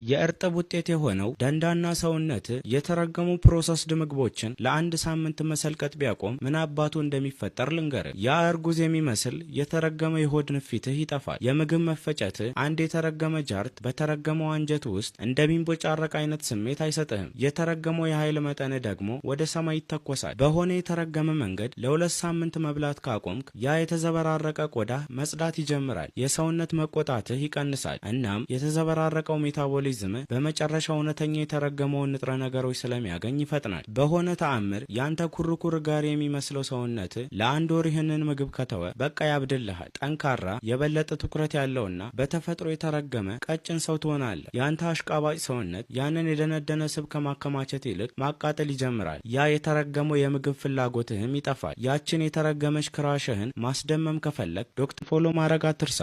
የእርጥብ ውጤት የሆነው ደንዳና ሰውነት የተረገሙ ፕሮሰስድ ምግቦችን ለአንድ ሳምንት መሰልቀጥ ቢያቆም ምን አባቱ እንደሚፈጠር ልንገር። ያ እርጉዝ የሚመስል የተረገመ የሆድ ንፊትህ ይጠፋል። የምግብ መፈጨት አንድ የተረገመ ጃርት በተረገመው አንጀት ውስጥ እንደሚንቦጫረቅ አይነት ስሜት አይሰጥህም። የተረገመው የኃይል መጠን ደግሞ ወደ ሰማይ ይተኮሳል። በሆነ የተረገመ መንገድ ለ2 ሳምንት መብላት ካቆምክ ያ የተዘበራረቀ ቆዳ መጽዳት ይጀምራል። የሰውነት መቆጣትህ ይቀንሳል። እናም የተዘበራረቀው ሜታቦሊዝም በመጨረሻው እውነተኛ የተረገመውን ንጥረ ነገሮች ስለሚያገኝ ይፈጥናል። በሆነ ተአምር ያንተ ኩርኩር ጋር የሚመስለው ሰውነት ለአንድ ወር ይህንን ምግብ ከተወ በቃ ያብድልሃል። ጠንካራ የበለጠ ትኩረት ያለውና በተፈጥሮ የተረገመ ቀጭን ሰው ትሆናለህ። ያንተ አሽቃባጭ ሰውነት ያንን የደነደነ ስብ ከማከማቸት ይልቅ ማቃጠል ይጀምራል። ያ የተረገመው የምግብ ፍላጎትህም ይጠፋል። ያችን የተረገመች ክራሽህን ማስደመም ከፈለግ ዶክተር ፎሎ ማድረግ አትርሳ።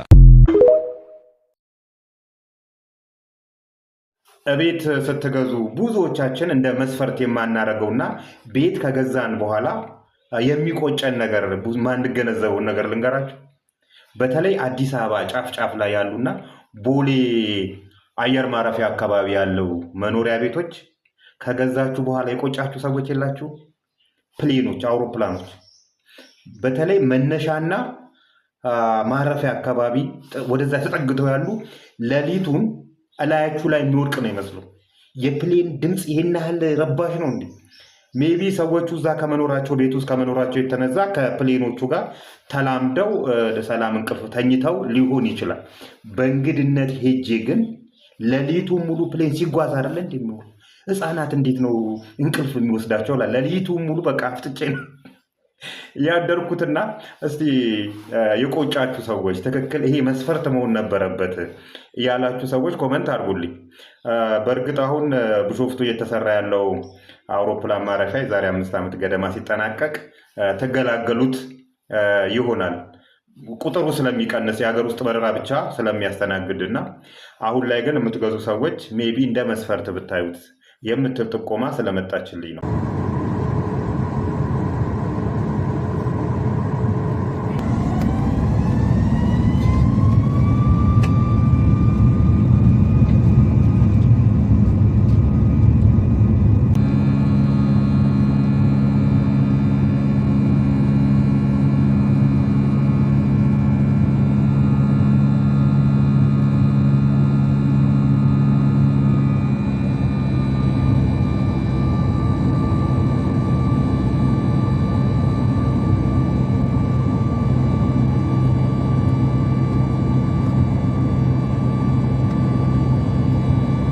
ቤት ስትገዙ ብዙዎቻችን እንደ መስፈርት የማናረገውና ቤት ከገዛን በኋላ የሚቆጨን ነገር ማንገነዘበውን ነገር ልንገራችሁ። በተለይ አዲስ አበባ ጫፍ ጫፍ ላይ ያሉና ቦሌ አየር ማረፊያ አካባቢ ያለው መኖሪያ ቤቶች ከገዛችሁ በኋላ የቆጫችሁ ሰዎች የላችሁ? ፕሌኖች፣ አውሮፕላኖች በተለይ መነሻና ማረፊያ አካባቢ ወደዛ ተጠግተው ያሉ ሌሊቱን እላያችሁ ላይ የሚወድቅ ነው ይመስለው። የፕሌን ድምፅ ይሄን ያህል ረባሽ ነው እንዴ? ሜቢ ሰዎቹ እዛ ከመኖራቸው ቤት ውስጥ ከመኖራቸው የተነዛ ከፕሌኖቹ ጋር ተላምደው ሰላም እንቅልፍ ተኝተው ሊሆን ይችላል። በእንግድነት ሄጄ ግን ሌሊቱን ሙሉ ፕሌን ሲጓዝ አይደለ እንደሚሆኑ ህፃናት እንዴት ነው እንቅልፍ የሚወስዳቸው? ሌሊቱን ሙሉ በቃ አፍጥጬ ነው ያደርኩትና እስቲ የቆጫችሁ ሰዎች ትክክል ይሄ መስፈርት መሆን ነበረበት ያላችሁ ሰዎች ኮመንት አድርጉልኝ። በእርግጥ አሁን ቢሾፍቱ እየተሰራ ያለው አውሮፕላን ማረፊያ የዛሬ 5 ዓመት ገደማ ሲጠናቀቅ ተገላገሉት ይሆናል። ቁጥሩ ስለሚቀንስ የሀገር ውስጥ በረራ ብቻ ስለሚያስተናግድና አሁን ላይ ግን የምትገዙ ሰዎች ሜቢ እንደ መስፈርት ብታዩት የምትል ጥቆማ ስለመጣችልኝ ነው።